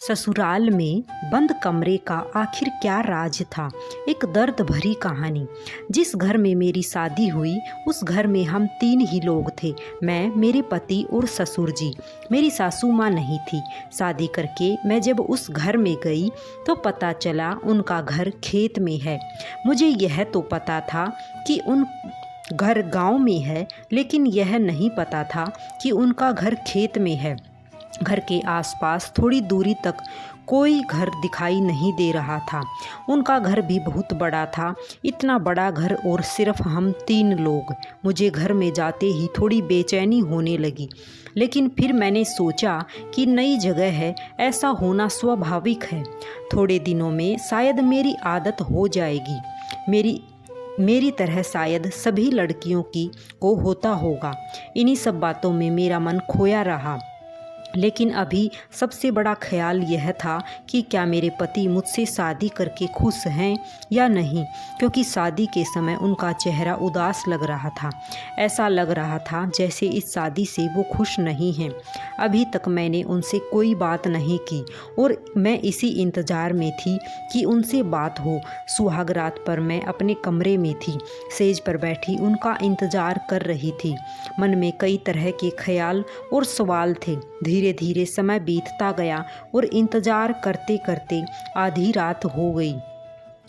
ससुराल में बंद कमरे का आखिर क्या राज था। एक दर्द भरी कहानी। जिस घर में मेरी शादी हुई उस घर में हम 3 ही लोग थे, मैं, मेरे पति और ससुर जी। मेरी सासू माँ नहीं थी। शादी करके मैं जब उस घर में गई तो पता चला उनका घर खेत में है। मुझे यह तो पता था कि उन घर गांव में है, लेकिन यह नहीं पता था कि उनका घर खेत में है। घर के आसपास थोड़ी दूरी तक कोई घर दिखाई नहीं दे रहा था। उनका घर भी बहुत बड़ा था। इतना बड़ा घर और सिर्फ हम 3 लोग। मुझे घर में जाते ही थोड़ी बेचैनी होने लगी, लेकिन फिर मैंने सोचा कि नई जगह है, ऐसा होना स्वाभाविक है। थोड़े दिनों में शायद मेरी आदत हो जाएगी। मेरी तरह शायद सभी लड़कियों को होता होगा। इन्हीं सब बातों में मेरा मन खोया रहा। लेकिन अभी सबसे बड़ा ख्याल यह था कि क्या मेरे पति मुझसे शादी करके खुश हैं या नहीं, क्योंकि शादी के समय उनका चेहरा उदास लग रहा था। ऐसा लग रहा था जैसे इस शादी से वो खुश नहीं हैं। अभी तक मैंने उनसे कोई बात नहीं की और मैं इसी इंतज़ार में थी कि उनसे बात हो। सुहाग रात पर मैं अपने कमरे में थी, सेज पर बैठी उनका इंतज़ार कर रही थी। मन में कई तरह के ख्याल और सवाल थे। धीरे धीरे समय बीतता गया और इंतज़ार करते करते आधी रात हो गई,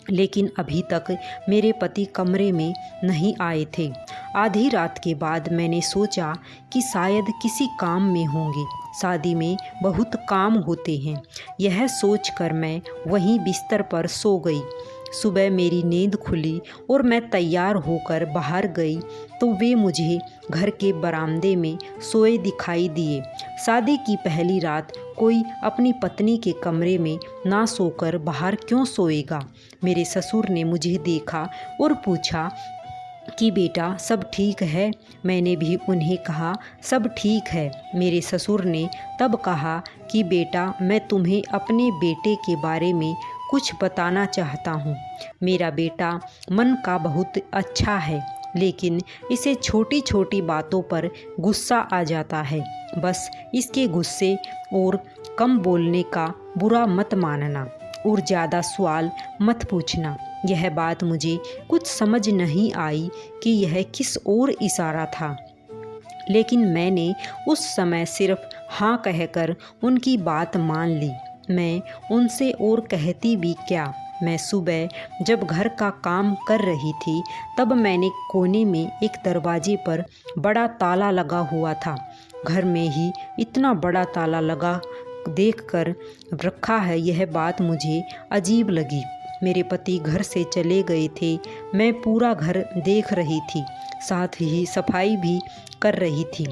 लेकिन अभी तक मेरे पति कमरे में नहीं आए थे। आधी रात के बाद मैंने सोचा कि शायद किसी काम में होंगे। शादी में बहुत काम होते हैं। यह सोचकर मैं वहीं बिस्तर पर सो गई। सुबह मेरी नींद खुली और मैं तैयार होकर बाहर गई तो वे मुझे घर के बरामदे में सोए दिखाई दिए। शादी की पहली रात कोई अपनी पत्नी के कमरे में ना सोकर बाहर क्यों सोएगा। मेरे ससुर ने मुझे देखा और पूछा कि बेटा सब ठीक है। मैंने भी उन्हें कहा सब ठीक है। मेरे ससुर ने तब कहा कि बेटा मैं तुम्हें अपने बेटे के बारे में कुछ बताना चाहता हूँ। मेरा बेटा मन का बहुत अच्छा है, लेकिन इसे छोटी छोटी बातों पर गुस्सा आ जाता है। बस इसके गुस्से और कम बोलने का बुरा मत मानना और ज़्यादा सवाल मत पूछना। यह बात मुझे कुछ समझ नहीं आई कि यह किस ओर इशारा था, लेकिन मैंने उस समय सिर्फ हाँ कहकर उनकी बात मान ली। मैं उनसे और कहती भी क्या। मैं सुबह जब घर का काम कर रही थी तब मैंने कोने में एक दरवाजे पर बड़ा ताला लगा हुआ था। घर में ही इतना बड़ा ताला लगा देखकर रखा है, यह बात मुझे अजीब लगी। मेरे पति घर से चले गए थे। मैं पूरा घर देख रही थी, साथ ही सफाई भी कर रही थी।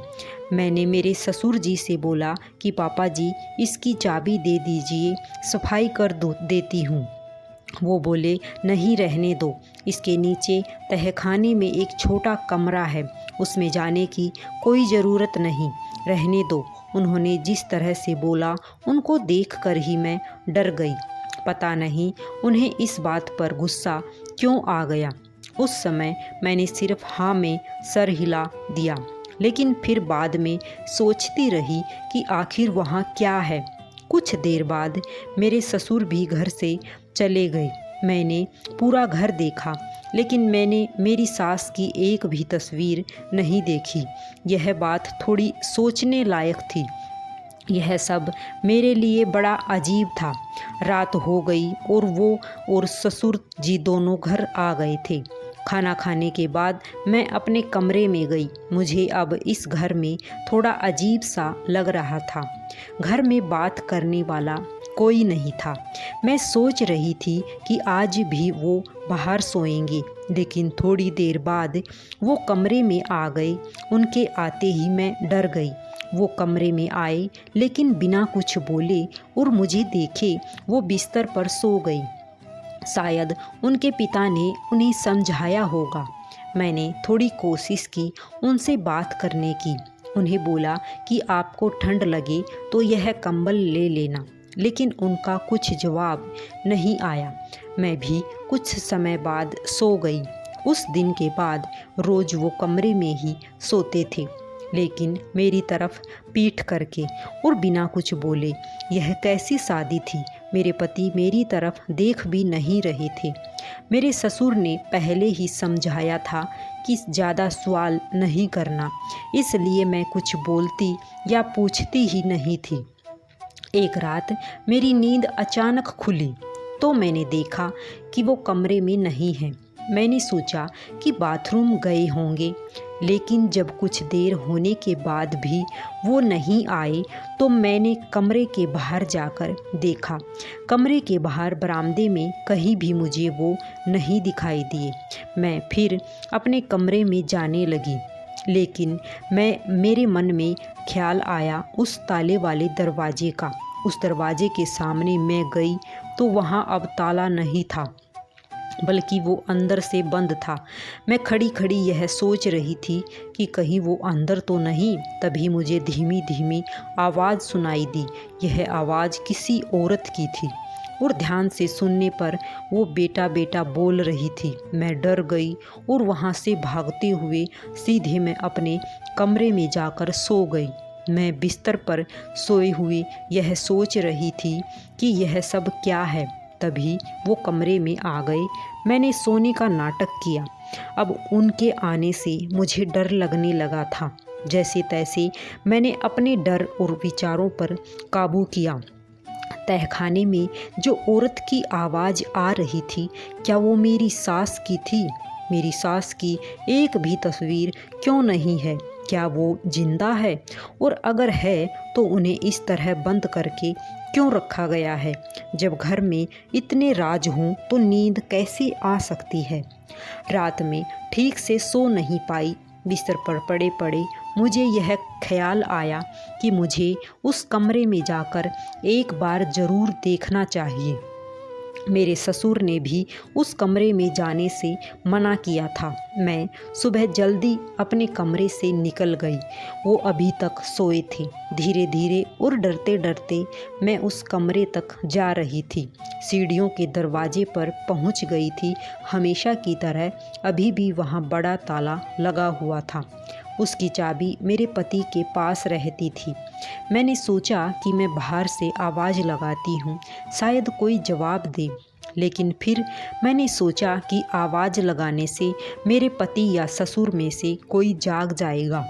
मैंने मेरे ससुर जी से बोला कि पापा जी इसकी चाबी दे दीजिए, सफाई कर देती हूँ। वो बोले नहीं रहने दो, इसके नीचे तहखाने में एक छोटा कमरा है, उसमें जाने की कोई ज़रूरत नहीं, रहने दो। उन्होंने जिस तरह से बोला उनको देखकर ही मैं डर गई। पता नहीं उन्हें इस बात पर गुस्सा क्यों आ गया। उस समय मैंने सिर्फ हाँ में सर हिला दिया, लेकिन फिर बाद में सोचती रही कि आखिर वहाँ क्या है। कुछ देर बाद मेरे ससुर भी घर से चले गए। मैंने पूरा घर देखा, लेकिन मैंने मेरी सास की एक भी तस्वीर नहीं देखी। यह बात थोड़ी सोचने लायक थी। यह सब मेरे लिए बड़ा अजीब था। रात हो गई और वो और ससुर जी दोनों घर आ गए थे। खाना खाने के बाद मैं अपने कमरे में गई। मुझे अब इस घर में थोड़ा अजीब सा लग रहा था। घर में बात करने वाला कोई नहीं था। मैं सोच रही थी कि आज भी वो बाहर सोएंगे, लेकिन थोड़ी देर बाद वो कमरे में आ गए। उनके आते ही मैं डर गई। वो कमरे में आए, लेकिन बिना कुछ बोले और मुझे देखे वो बिस्तर पर सो गई। शायद उनके पिता ने उन्हें समझाया होगा। मैंने थोड़ी कोशिश की उनसे बात करने की। उन्हें बोला कि आपको ठंड लगे तो यह कंबल ले लेना, लेकिन उनका कुछ जवाब नहीं आया। मैं भी कुछ समय बाद सो गई। उस दिन के बाद रोज़ वो कमरे में ही सोते थे। लेकिन मेरी तरफ पीठ करके और बिना कुछ बोले। यह कैसी शादी थी? मेरे पति मेरी तरफ देख भी नहीं रहे थे। मेरे ससुर ने पहले ही समझाया था कि ज़्यादा सवाल नहीं करना, इसलिए मैं कुछ बोलती या पूछती ही नहीं थी। एक रात मेरी नींद अचानक खुली तो मैंने देखा कि वो कमरे में नहीं है। मैंने सोचा कि बाथरूम गए होंगे, लेकिन जब कुछ देर होने के बाद भी वो नहीं आए तो मैंने कमरे के बाहर जाकर देखा। कमरे के बाहर बरामदे में कहीं भी मुझे वो नहीं दिखाई दिए। मैं फिर अपने कमरे में जाने लगी, लेकिन मेरे मन में ख्याल आया उस ताले वाले दरवाजे का। उस दरवाजे के सामने मैं गई तो वहाँ अब ताला नहीं था, बल्कि वो अंदर से बंद था। मैं खड़ी खड़ी यह सोच रही थी कि कहीं वो अंदर तो नहीं। तभी मुझे धीमी धीमी आवाज़ सुनाई दी। यह आवाज़ किसी औरत की थी और ध्यान से सुनने पर वो बेटा बेटा बोल रही थी। मैं डर गई और वहाँ से भागते हुए सीधे मैं अपने कमरे में जाकर सो गई। मैं बिस्तर पर सोए हुए यह सोच रही थी कि यह सब क्या है। तभी वो कमरे में आ गए। मैंने सोने का नाटक किया। अब उनके आने से मुझे डर लगने लगा था। जैसे तैसे मैंने अपने डर और विचारों पर काबू किया। तहखाने में जो औरत की आवाज़ आ रही थी, क्या वो मेरी सास की थी? मेरी सास की एक भी तस्वीर क्यों नहीं है? क्या वो जिंदा है? और अगर है तो उन्हें इस तरह बंद करके क्यों रखा गया है? जब घर में इतने राज हों तो नींद कैसे आ सकती है? रात में ठीक से सो नहीं पाई। बिस्तर पर पड़े पड़े मुझे यह ख्याल आया कि मुझे उस कमरे में जाकर एक बार ज़रूर देखना चाहिए। मेरे ससुर ने भी उस कमरे में जाने से मना किया था। मैं सुबह जल्दी अपने कमरे से निकल गई। वो अभी तक सोए थे। धीरे धीरे और डरते डरते मैं उस कमरे तक जा रही थी। सीढ़ियों के दरवाजे पर पहुंच गई थी। हमेशा की तरह अभी भी वहां बड़ा ताला लगा हुआ था। उसकी चाबी मेरे पति के पास रहती थी। मैंने सोचा कि मैं बाहर से आवाज़ लगाती हूँ, शायद कोई जवाब दे। लेकिन फिर मैंने सोचा कि आवाज़ लगाने से मेरे पति या ससुर में से कोई जाग जाएगा।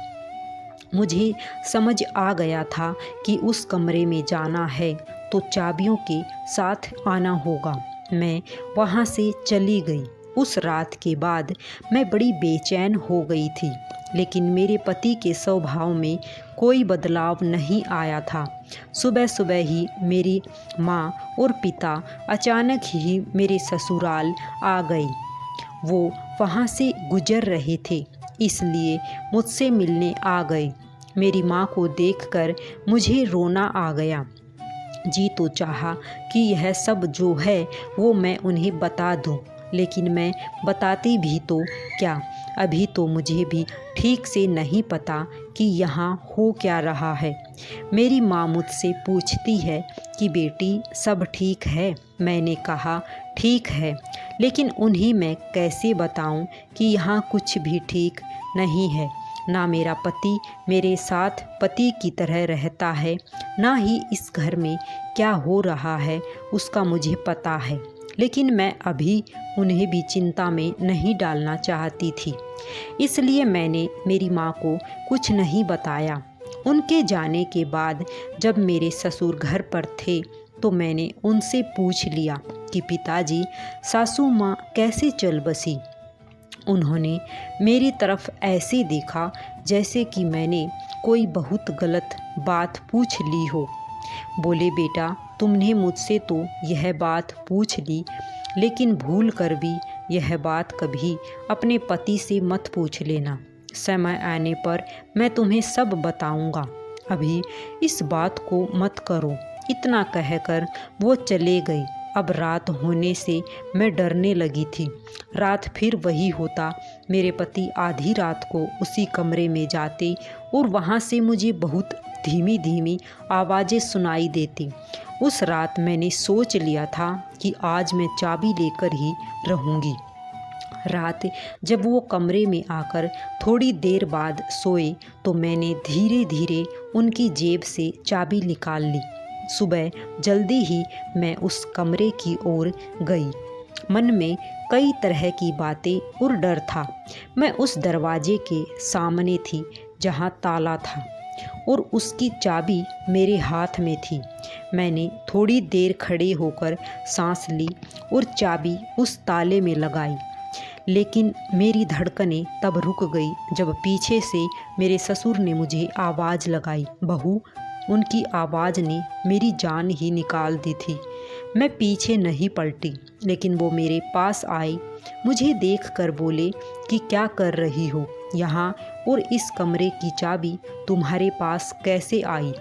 मुझे समझ आ गया था कि उस कमरे में जाना है तो चाबियों के साथ आना होगा। मैं वहाँ से चली गई। उस रात के बाद मैं बड़ी बेचैन हो गई थी, लेकिन मेरे पति के स्वभाव में कोई बदलाव नहीं आया था। सुबह सुबह ही मेरी माँ और पिता अचानक ही मेरे ससुराल आ गए। वो वहाँ से गुजर रहे थे, इसलिए मुझसे मिलने आ गए। मेरी माँ को देखकर मुझे रोना आ गया। जी तो चाहा कि यह सब जो है वो मैं उन्हें बता दूं, लेकिन मैं बताती भी तो क्या? अभी तो मुझे भी ठीक से नहीं पता कि यहाँ हो क्या रहा है। मेरी माँ मुझसे पूछती है कि बेटी सब ठीक है? मैंने कहा ठीक है, लेकिन उन्हें मैं कैसे बताऊं कि यहाँ कुछ भी ठीक नहीं है। ना मेरा पति मेरे साथ पति की तरह रहता है, ना ही इस घर में क्या हो रहा है उसका मुझे पता है। लेकिन मैं अभी उन्हें भी चिंता में नहीं डालना चाहती थी, इसलिए मैंने मेरी माँ को कुछ नहीं बताया। उनके जाने के बाद जब मेरे ससुर घर पर थे तो मैंने उनसे पूछ लिया कि पिताजी, सासू माँ कैसे चल बसी। उन्होंने मेरी तरफ ऐसे देखा जैसे कि मैंने कोई बहुत गलत बात पूछ ली हो। बोले, बेटा तुमने मुझसे तो यह बात पूछ ली, लेकिन भूल कर भी यह बात कभी अपने पति से मत पूछ लेना। समय आने पर मैं तुम्हें सब बताऊंगा, अभी इस बात को मत करो। इतना कहकर वो चले गए। अब रात होने से मैं डरने लगी थी। रात फिर वही होता। मेरे पति आधी रात को उसी कमरे में जाते और वहाँ से मुझे बहुत धीमी धीमी आवाज़ें सुनाई देती। उस रात मैंने सोच लिया था कि आज मैं चाबी लेकर ही रहूँगी। रात जब वो कमरे में आकर थोड़ी देर बाद सोए तो मैंने धीरे धीरे उनकी जेब से चाबी निकाल ली। सुबह जल्दी ही मैं उस कमरे की ओर गई। मन में कई तरह की बातें और डर था। मैं उस दरवाजे के सामने थी जहाँ ताला था और उसकी चाबी मेरे हाथ में थी। मैंने थोड़ी देर खड़े होकर सांस ली और चाबी उस ताले में लगाई, लेकिन मेरी धड़कनें तब रुक गई जब पीछे से मेरे ससुर ने मुझे आवाज़ लगाई। बहू, उनकी आवाज़ ने मेरी जान ही निकाल दी थी। मैं पीछे नहीं पलटी, लेकिन वो मेरे पास आए, मुझे देखकर बोले कि क्या कर रही हो यहाँ, और इस कमरे की चाबी तुम्हारे पास कैसे आई।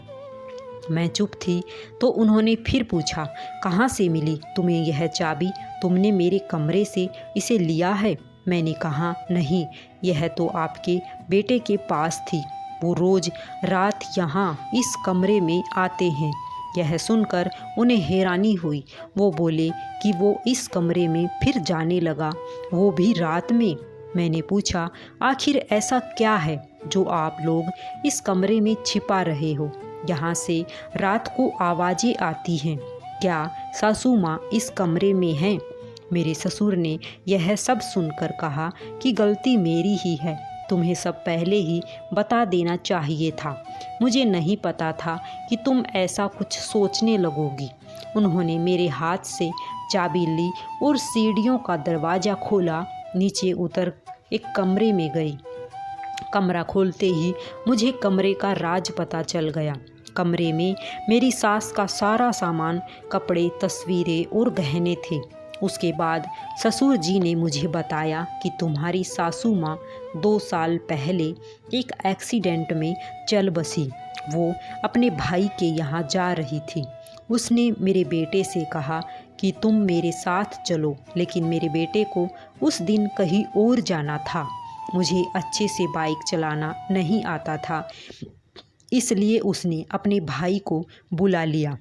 मैं चुप थी तो उन्होंने फिर पूछा, कहाँ से मिली तुम्हें यह चाबी? तुमने मेरे कमरे से इसे लिया है? मैंने कहा, नहीं, यह तो आपके बेटे के पास थी। वो रोज़ रात यहाँ इस कमरे में आते हैं। यह सुनकर उन्हें हैरानी हुई। वो बोले कि वो इस कमरे में फिर जाने लगा, वो भी रात में। मैंने पूछा, आखिर ऐसा क्या है जो आप लोग इस कमरे में छिपा रहे हो? यहाँ से रात को आवाज़ें आती हैं। क्या सासू माँ इस कमरे में हैं? मेरे ससुर ने यह सब सुनकर कहा कि गलती मेरी ही है, तुम्हें सब पहले ही बता देना चाहिए था। मुझे नहीं पता था कि तुम ऐसा कुछ सोचने लगोगी। उन्होंने मेरे हाथ से चाबी ली और सीढ़ियों का दरवाज़ा खोला। नीचे उतर एक कमरे में गई। कमरा खोलते ही मुझे कमरे का राज पता चल गया। कमरे में मेरी सास का सारा सामान, कपड़े, तस्वीरें और गहने थे। उसके बाद ससुर जी ने मुझे बताया कि तुम्हारी सासू माँ 2 साल पहले एक एक्सीडेंट में चल बसी। वो अपने भाई के यहाँ जा रही थी। उसने मेरे बेटे से कहा कि तुम मेरे साथ चलो, लेकिन मेरे बेटे को उस दिन कहीं और जाना था। मुझे अच्छे से बाइक चलाना नहीं आता था, इसलिए उसने अपने भाई को बुला लिया,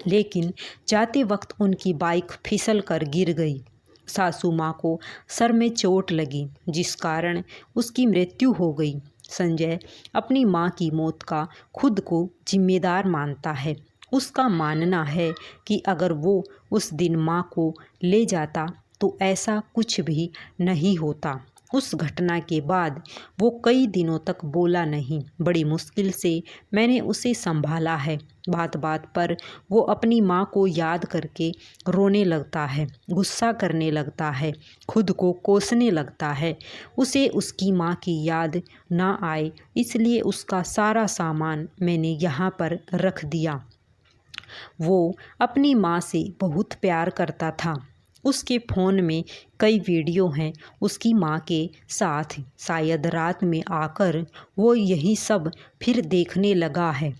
लेकिन जाते वक्त उनकी बाइक फिसल कर गिर गई। सासू माँ को सर में चोट लगी, जिस कारण उसकी मृत्यु हो गई। संजय अपनी माँ की मौत का खुद को जिम्मेदार मानता है। उसका मानना है कि अगर वो उस दिन माँ को ले जाता तो ऐसा कुछ भी नहीं होता। उस घटना के बाद वो कई दिनों तक बोला नहीं। बड़ी मुश्किल से मैंने उसे संभाला है। बात बात पर वो अपनी माँ को याद करके रोने लगता है, गुस्सा करने लगता है, खुद को कोसने लगता है। उसे उसकी माँ की याद ना आए, इसलिए उसका सारा सामान मैंने यहाँ पर रख दिया। वो अपनी माँ से बहुत प्यार करता था। उसके फ़ोन में कई वीडियो हैं उसकी माँ के साथ। शायद रात में आकर वो यही सब फिर देखने लगा है।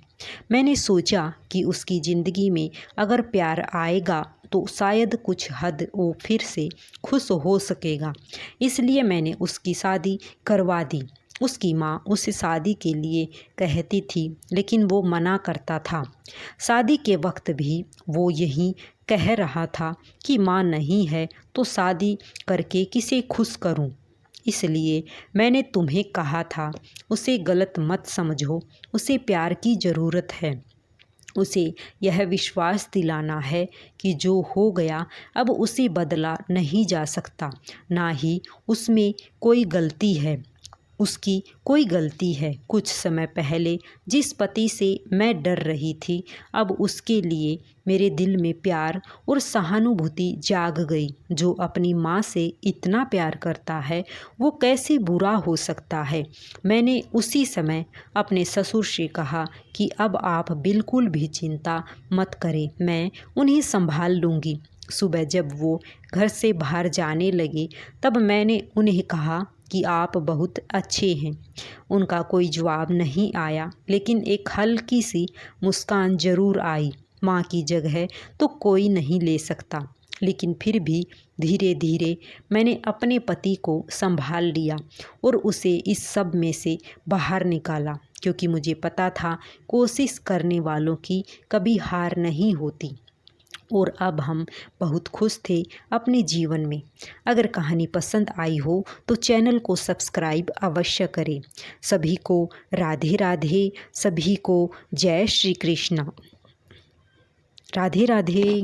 मैंने सोचा कि उसकी ज़िंदगी में अगर प्यार आएगा तो शायद कुछ हद वो फिर से खुश हो सकेगा। इसलिए मैंने उसकी शादी करवा दी। उसकी माँ उसे शादी के लिए कहती थी, लेकिन वो मना करता था। शादी के वक्त भी वो यही कह रहा था कि माँ नहीं है तो शादी करके किसे खुश करूं। इसलिए मैंने तुम्हें कहा था, उसे गलत मत समझो, उसे प्यार की ज़रूरत है। उसे यह विश्वास दिलाना है कि जो हो गया अब उसे बदला नहीं जा सकता, ना ही उसमें कोई गलती है। उसकी कोई गलती है। कुछ समय पहले जिस पति से मैं डर रही थी, अब उसके लिए मेरे दिल में प्यार और सहानुभूति जाग गई। जो अपनी माँ से इतना प्यार करता है वो कैसे बुरा हो सकता है। मैंने उसी समय अपने ससुर से कहा कि अब आप बिल्कुल भी चिंता मत करें, मैं उन्हें संभाल लूँगी। सुबह जब वो घर से बाहर जाने लगे तब मैंने उन्हें कहा कि आप बहुत अच्छे हैं। उनका कोई जवाब नहीं आया, लेकिन एक हल्की सी मुस्कान ज़रूर आई। माँ की जगह तो कोई नहीं ले सकता, लेकिन फिर भी धीरे धीरे मैंने अपने पति को संभाल लिया और उसे इस सब में से बाहर निकाला, क्योंकि मुझे पता था कोशिश करने वालों की कभी हार नहीं होती। और अब हम बहुत खुश थे अपने जीवन में। अगर कहानी पसंद आई हो तो चैनल को सब्सक्राइब अवश्य करें। सभी को राधे राधे, सभी को जय श्री कृष्ण। राधे राधे।